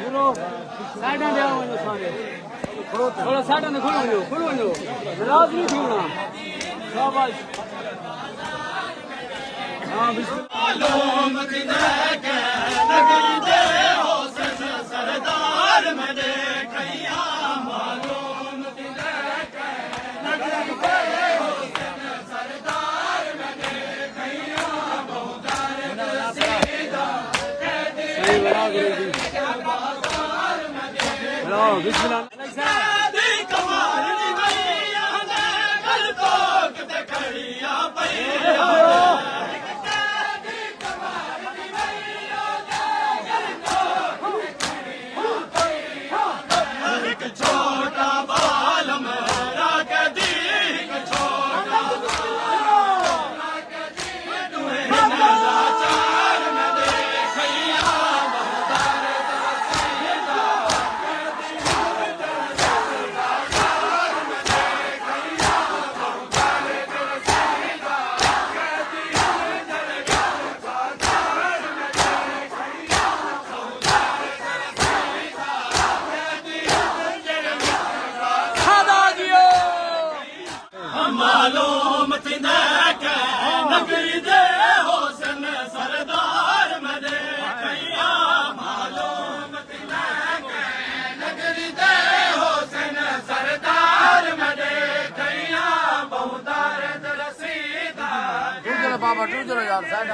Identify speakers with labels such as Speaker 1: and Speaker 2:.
Speaker 1: side में आओ सारे थोड़ा साइड में खुलो राज नहीं छूना शाबाश हां मालूम किने के नगरी दे हुसैन सरदार में देखिया मालूम किने के नगरी दे हुसैन सरदार में देखिया बहुदार सीधा सही बना गुरु जी हेलो बिस्मिल्लाह मालूम थींदे के नगरी दे हुसैन सरदार में देखिया मालूम थींदे के नगरी दे हुसैन सरदार में देखिया बहुदार रसीदा टूट बाबा टूट यार साइड